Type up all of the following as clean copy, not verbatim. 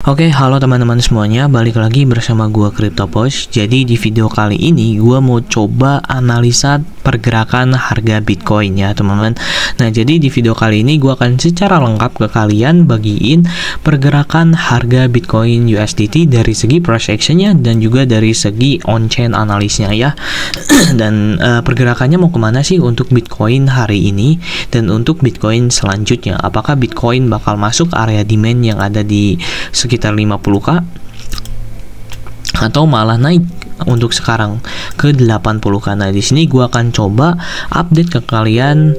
Oke, halo teman-teman semuanya, balik lagi bersama gua CryptoPost. Jadi di video kali ini gua mau coba analisa pergerakan harga Bitcoin ya, teman-teman. Nah, jadi di video kali ini gua akan secara lengkap ke kalian bagiin pergerakan harga Bitcoin USDT dari segi price action-nya dan juga dari segi on-chain analisnya ya. Dan pergerakannya mau kemana sih untuk Bitcoin hari ini dan untuk Bitcoin selanjutnya? Apakah Bitcoin bakal masuk area demand yang ada di sekitar 50k atau malah naik untuk sekarang ke 80k. Nah, di sini gua akan coba update ke kalian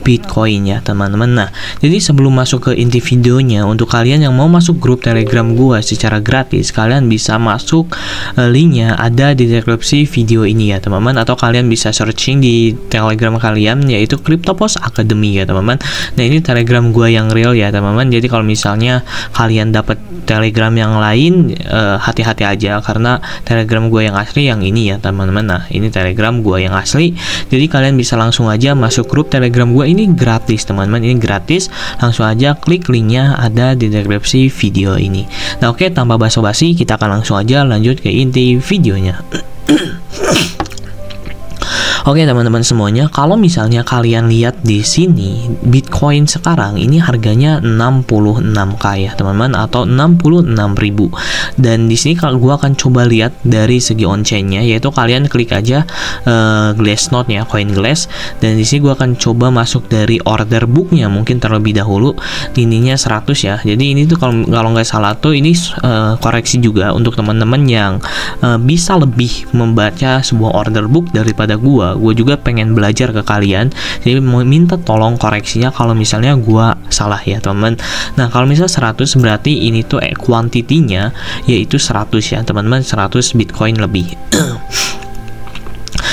Bitcoin ya, teman-teman. Nah, jadi sebelum masuk ke inti videonya, untuk kalian yang mau masuk grup Telegram gua secara gratis, kalian bisa masuk linknya ada di deskripsi video ini ya, teman-teman, atau kalian bisa searching di Telegram kalian yaitu CryptoPost Academy ya, teman-teman. Nah, ini Telegram gua yang real ya, teman-teman. Jadi kalau misalnya kalian dapat Telegram yang lain, hati-hati aja karena Telegram gua yang asli yang ini ya, teman-teman. Nah, ini Telegram gua yang asli. Jadi kalian bisa langsung aja masuk grup Telegram gua, ini gratis, teman-teman. Ini gratis. Langsung aja klik linknya ada di deskripsi video ini. Nah, oke, tanpa basa-basi kita akan langsung aja lanjut ke inti videonya. Oke, teman-teman semuanya, kalau misalnya kalian lihat di sini Bitcoin sekarang ini harganya 66k ya, teman-teman, atau 66.000. Dan di sini kalau gua akan coba lihat dari segi on-chain-nya, yaitu kalian klik aja Glassnode ya, CoinGlass, dan di sini gua akan coba masuk dari order book-nya mungkin terlebih dahulu. Ininya 100 ya. Jadi ini tuh kalau nggak salah tuh ini koreksi juga untuk teman-teman yang bisa lebih membaca sebuah order book daripada gua juga pengen belajar ke kalian, jadi mau minta tolong koreksinya kalau misalnya gua salah ya, teman-teman. Nah, kalau misalnya 100 berarti ini tuh kuantitinya yaitu 100 ya, teman-teman, 100 Bitcoin lebih.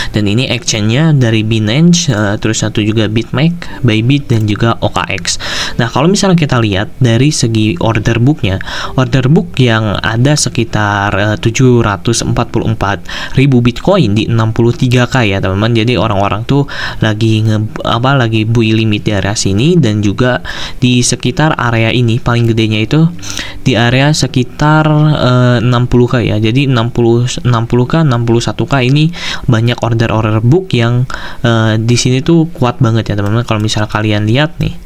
Dan ini exchange-nya dari Binance, terus satu juga Bitmax, Bybit, dan juga OKX. Nah, kalau misalnya kita lihat dari segi order book-nya, order book yang ada sekitar 744.000 Bitcoin di 63k ya, teman-teman. Jadi orang-orang tuh lagi lagi buy limit di area sini, dan juga di sekitar area ini paling gedenya itu di area sekitar 60k ya. Jadi 60k, 61k ini banyak order book yang di sini tuh kuat banget ya, teman-teman. Kalau misalnya kalian lihat nih,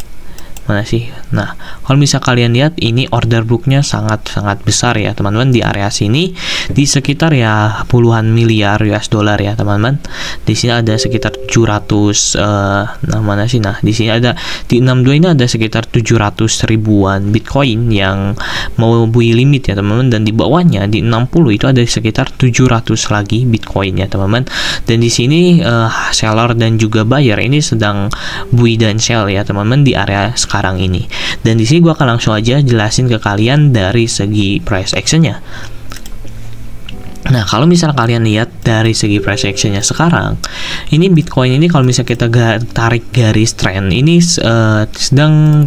mana sih? Nah, kalau misal kalian lihat ini order booknya sangat besar ya, teman-teman, di area sini di sekitar ya puluhan miliar US dollar ya, teman-teman. Di sini ada sekitar 700 nah mana sih? Nah, di sini ada di 62 ini ada sekitar 700 ribuan Bitcoin yang mau buy limit ya, teman-teman, dan di bawahnya di 60 itu ada sekitar 700 lagi Bitcoin ya, teman-teman. Dan di sini seller dan juga buyer ini sedang buy dan sell ya, teman-teman, di area sekarang ini. Dan di sini gua akan langsung aja jelasin ke kalian dari segi price action-nya. Nah, kalau misalnya kalian lihat dari segi price action-nya sekarang, ini Bitcoin ini kalau misalnya kita tarik garis trend ini sedang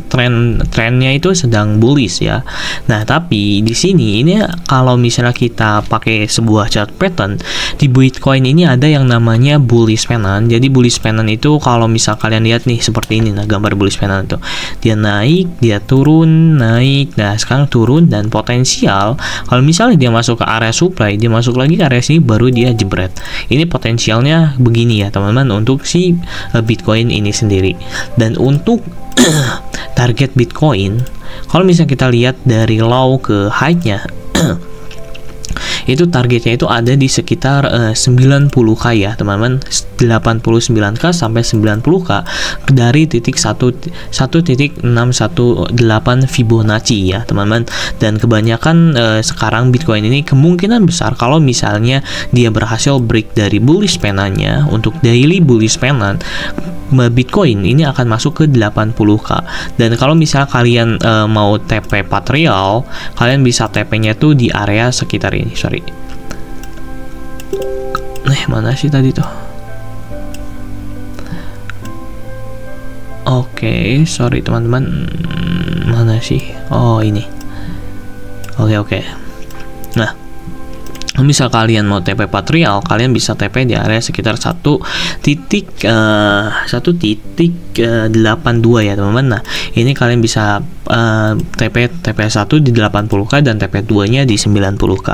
trennya itu sedang bullish ya. Nah, tapi di sini ini kalau misalnya kita pakai sebuah chart pattern di Bitcoin ini ada yang namanya bullish pennant. Jadi bullish pennant itu kalau misal kalian lihat nih seperti ini, nah gambar bullish pennant itu dia naik, dia turun, naik, nah sekarang turun, dan potensial kalau misalnya dia masuk ke area supply, dia masuk lagi ke area sini baru dia jebret. Ini potensialnya begini ya, teman-teman, untuk si Bitcoin ini sendiri. Dan untuk target Bitcoin, kalau misalnya kita lihat dari low ke high-nya itu targetnya itu ada di sekitar 90k ya, teman-teman, 89k sampai 90k dari titik 1.618 Fibonacci ya, teman-teman. Dan kebanyakan sekarang Bitcoin ini kemungkinan besar kalau misalnya dia berhasil break dari bullish pennant-nya, untuk daily bullish pennant, Bitcoin ini akan masuk ke 80k. Dan kalau misalnya kalian mau TP Patrial, kalian bisa TP-nya tuh di area sekitar ini, sorry. Mana sih tadi tuh? Oke, sorry teman-teman. Mana sih? Oh, ini. Oke. Nah, misal kalian mau TP Patrial, kalian bisa TP di area sekitar 1.82 ya teman-teman. Nah, ini kalian bisa TP1 di 80k dan TP2-nya di 90k.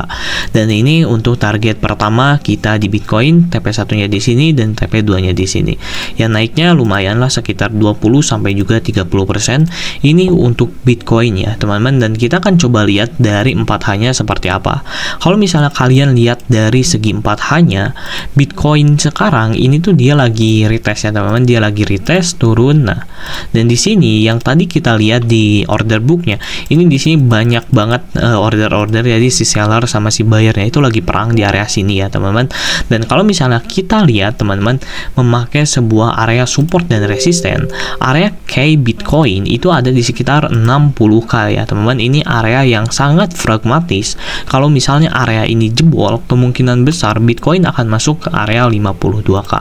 Dan ini untuk target pertama kita di Bitcoin, TP1-nya di sini dan TP2-nya di sini. Yang naiknya lumayan lah, sekitar 20 sampai juga 30%. Ini untuk Bitcoin ya, teman-teman, dan kita akan coba lihat dari 4H-nya seperti apa. Kalau misalnya kalian lihat dari segi 4H-nya, Bitcoin sekarang ini tuh dia lagi retest ya, teman-teman. Dia lagi retest turun. Nah, dan di sini yang tadi kita lihat di order booknya, ini di sini banyak banget order-order, jadi si seller sama si buyernya itu lagi perang di area sini ya, teman-teman. Dan kalau misalnya kita lihat, teman-teman, memakai sebuah area support dan resisten, area K Bitcoin itu ada di sekitar 60k ya, teman-teman. Ini area yang sangat pragmatis. Kalau misalnya area ini jebol, kemungkinan besar Bitcoin akan masuk ke area 52k.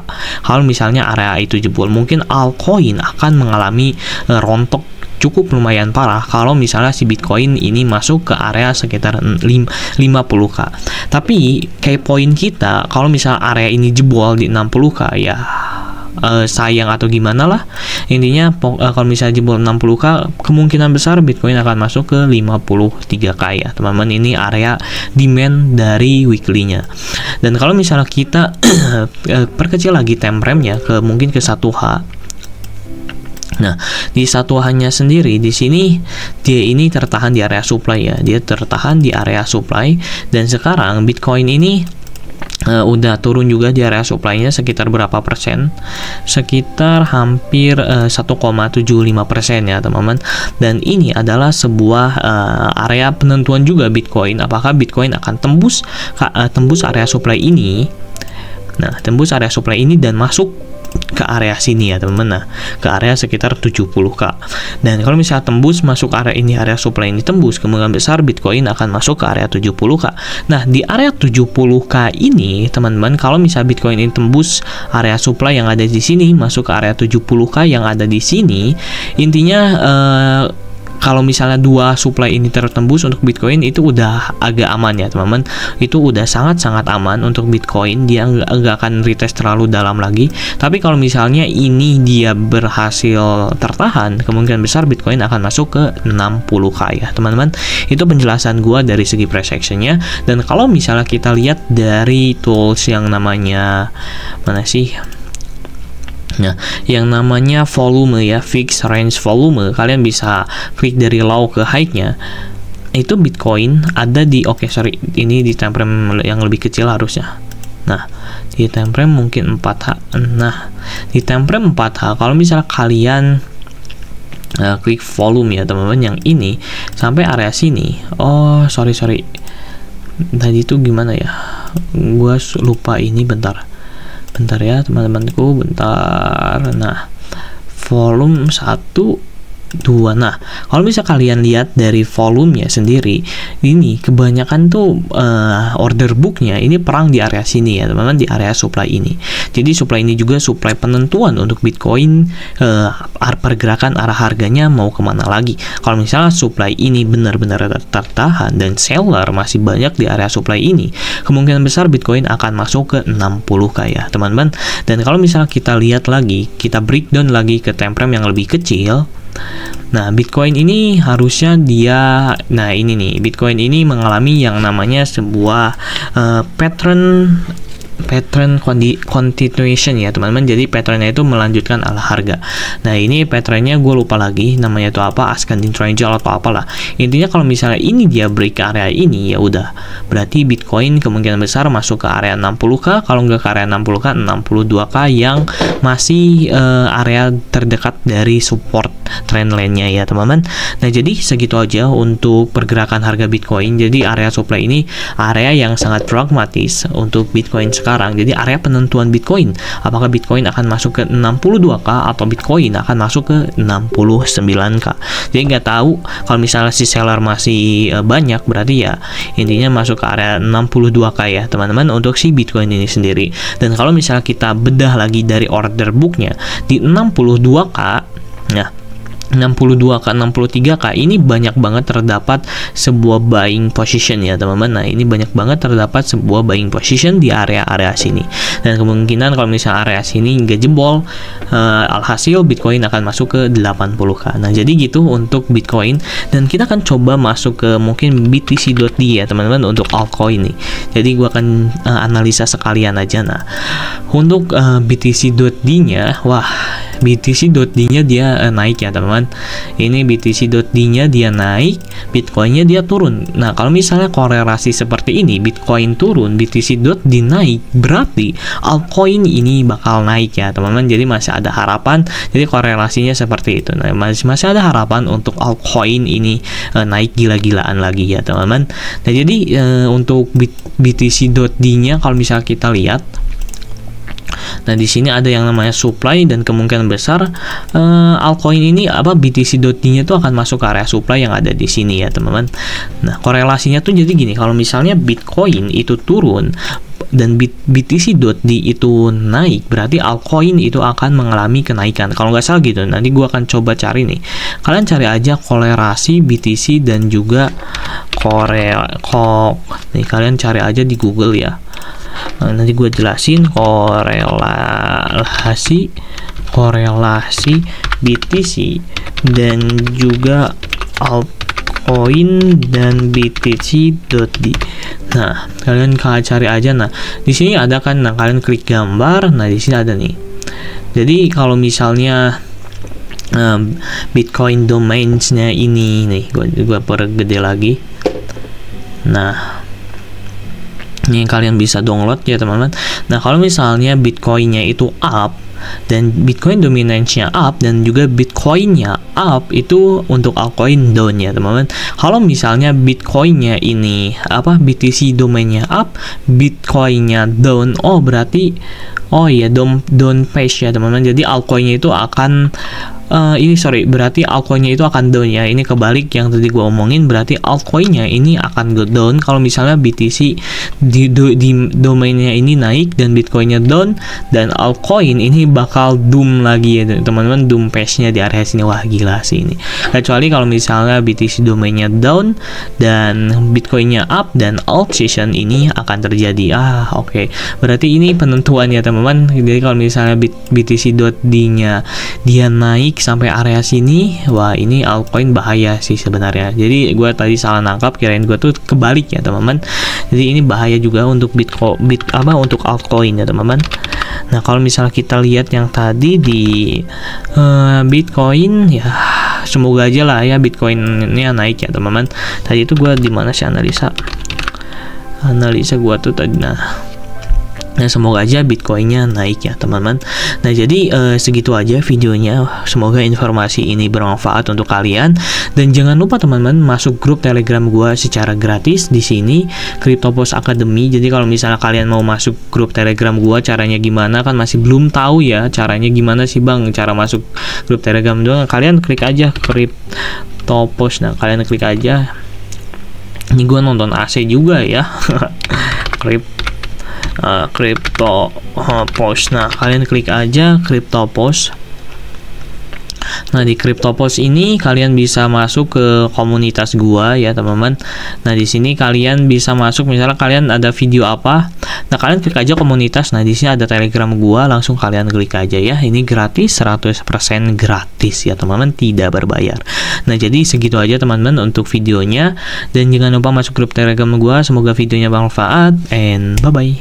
Kalau misalnya area itu jebol, mungkin altcoin akan mengalami rontok cukup lumayan parah kalau misalnya si Bitcoin ini masuk ke area sekitar 50k. Tapi kayak poin kita, kalau misalnya area ini jebol di 60k ya sayang atau gimana lah. Intinya kalau misalnya jebol 60k, kemungkinan besar Bitcoin akan masuk ke 53k ya, teman-teman. Ini area demand dari weekly-nya. Dan kalau misalnya kita perkecil lagi time frame-nya ke mungkin ke 1H. Nah, di 1H-nya sendiri di sini dia ini tertahan di area supply ya. Dia tertahan di area supply, dan sekarang Bitcoin ini udah turun juga di area supply-nya sekitar berapa persen? Sekitar hampir 1,75% ya, teman-teman. Dan ini adalah sebuah area penentuan juga Bitcoin. Apakah Bitcoin akan tembus area supply ini? Nah, tembus area supply ini dan masuk ke area sini ya, teman-teman. Nah, ke area sekitar 70k. Dan kalau misalnya tembus masuk area ini, area supply ini tembus, kemungkinan besar Bitcoin akan masuk ke area 70k. Nah, di area 70k ini, teman-teman, kalau misalnya Bitcoin ini tembus area supply yang ada di sini, masuk ke area 70k yang ada di sini, intinya kalau misalnya dua supply ini tertembus untuk Bitcoin, itu udah agak aman ya, teman-teman. Itu udah sangat-sangat aman untuk Bitcoin. Dia nggak akan retest terlalu dalam lagi. Tapi kalau misalnya ini dia berhasil tertahan, kemungkinan besar Bitcoin akan masuk ke 60k ya, teman-teman. Itu penjelasan gua dari segi price action-nya. Dan kalau misalnya kita lihat dari tools yang namanya mana sih? Nah, yang namanya volume ya, fixed range volume, kalian bisa klik dari low ke high-nya. Itu Bitcoin ada di ini di time frame yang lebih kecil harusnya. Nah, di time frame mungkin 4H. Nah, di time frame 4H kalau misalnya kalian klik volume ya, teman-teman, yang ini sampai area sini. Oh, sorry. Tadi itu gimana ya? Gua lupa ini, bentar ya teman-temanku, bentar. Nah, volume 1, 2. Nah, kalau bisa kalian lihat dari volumenya sendiri, ini kebanyakan tuh order booknya ini perang di area sini ya, teman-teman, di area supply ini. Jadi supply ini juga supply penentuan untuk Bitcoin, pergerakan arah harganya mau kemana lagi. Kalau misalnya supply ini benar-benar tertahan dan seller masih banyak di area supply ini, kemungkinan besar Bitcoin akan masuk ke 60k ya, teman-teman. Dan kalau misalnya kita lihat lagi, kita breakdown lagi ke time frame yang lebih kecil. Nah, Bitcoin ini harusnya ini nih, Bitcoin ini mengalami yang namanya sebuah pattern continuation ya, teman-teman. Jadi patternnya itu melanjutkan arah harga. Nah, ini patternnya gue lupa lagi namanya itu apa, ascending triangle atau apalah. Intinya kalau misalnya ini dia break ke area ini, ya udah berarti Bitcoin kemungkinan besar masuk ke area 60k. Kalau nggak ke area 60k, 62k yang masih area terdekat dari support trendline-nya ya, teman-teman. Nah, jadi segitu aja untuk pergerakan harga Bitcoin. Jadi area supply ini area yang sangat pragmatis untuk Bitcoin sekarang. Jadi area penentuan Bitcoin, apakah Bitcoin akan masuk ke 62k atau Bitcoin akan masuk ke 69k. Jadi nggak tahu, kalau misalnya si seller masih banyak, berarti ya intinya masuk ke area 62k ya, teman-teman, untuk si Bitcoin ini sendiri. Dan kalau misalnya kita bedah lagi dari order booknya di 62k, nah 62 ke 63K ini banyak banget terdapat sebuah buying position ya teman-teman. Nah ini banyak banget terdapat sebuah buying position di area-area sini, dan kemungkinan kalau misalnya area sini nggak jebol, alhasil Bitcoin akan masuk ke 80K. Nah jadi gitu untuk Bitcoin, dan kita akan coba masuk ke mungkin BTC.D ya teman-teman untuk altcoin nih. Jadi gua akan analisa sekalian aja. Nah untuk BTC.D nya, wah BTC.D-nya dia naik ya teman-teman. Ini BTC.D-nya dia naik, Bitcoin-nya dia turun. Nah, kalau misalnya korelasi seperti ini, Bitcoin turun, BTC.D naik, berarti altcoin ini bakal naik ya teman-teman. Jadi masih ada harapan. Jadi korelasinya seperti itu. Nah, masih ada harapan untuk altcoin ini naik gila-gilaan lagi ya teman-teman. Nah, jadi untuk BTC.D-nya kalau misalnya kita lihat, nah di sini ada yang namanya supply, dan kemungkinan besar altcoin ini BTC.D-nya itu akan masuk ke area supply yang ada di sini ya teman-teman. Nah korelasinya tuh jadi gini, kalau misalnya Bitcoin itu turun dan BTC.D itu naik, berarti altcoin itu akan mengalami kenaikan kalau nggak salah gitu. Nanti gua akan coba cari nih, kalian cari aja korelasi BTC dan juga nih kalian cari aja di Google ya. Nanti gue jelasin korelasi BTC dan juga altcoin dan BTC.D. Nah, kalian cari aja. Nah, di sini ada kan, nah kalian klik gambar. Nah, di sini ada nih. Jadi kalau misalnya Bitcoin domains-nya ini nih, gue pergede lagi. Nah, ini kalian bisa download ya teman-teman. Nah kalau misalnya Bitcoin-nya itu up dan Bitcoin dominance-nya up dan juga Bitcoin-nya up, itu untuk altcoin down ya teman-teman. Kalau misalnya Bitcoin-nya ini BTC domain-nya up, Bitcoin-nya down, berarti down page ya teman-teman. Jadi altcoin-nya itu akan berarti altcoin-nya itu akan down ya. Ini kebalik yang tadi gua omongin, berarti altcoin-nya ini akan go down kalau misalnya BTC di domainnya ini naik dan Bitcoin-nya down, dan altcoin ini bakal doom lagi ya teman-teman, doom page-nya di area sini. Wah gila sih ini. Kecuali kalau misalnya BTC domainnya down dan Bitcoin-nya up, dan alt session ini akan terjadi. Oke. Berarti ini penentuan ya teman-teman. Jadi kalau misalnya BTC.D-nya dia naik sampai area sini, wah ini altcoin bahaya sih sebenarnya. Jadi gue tadi salah nangkap, kirain gue tuh kebalik ya teman-teman. Jadi ini bahaya juga untuk untuk altcoin ya teman-teman. Nah kalau misalnya kita lihat yang tadi di Bitcoin ya, semoga aja lah ya Bitcoin-nya naik ya teman-teman. Tadi itu gue di mana sih analisa gue tuh tadi. Nah semoga aja Bitcoin-nya naik ya teman-teman. Nah jadi segitu aja videonya. Semoga informasi ini bermanfaat untuk kalian, dan jangan lupa teman-teman masuk grup Telegram gua secara gratis di sini, CryptoPost Academy. Jadi kalau misalnya kalian mau masuk grup Telegram gua, caranya gimana, kan masih belum tahu ya caranya gimana sih Bang cara masuk grup Telegram doang. Kalian klik aja CryptoPost. Nah kalian klik aja. Ini gua nonton AC juga ya. CryptoPost. Nah kalian klik aja CryptoPost. Nah di CryptoPost ini kalian bisa masuk ke komunitas gua ya teman-teman. Nah di sini kalian bisa masuk, misalnya kalian ada video apa, nah kalian klik aja komunitas. Nah di sini ada Telegram gua, langsung kalian klik aja ya. Ini gratis, 100% gratis ya teman-teman, tidak berbayar. Nah jadi segitu aja teman-teman untuk videonya, dan jangan lupa masuk grup Telegram gua. Semoga videonya bermanfaat, and bye bye.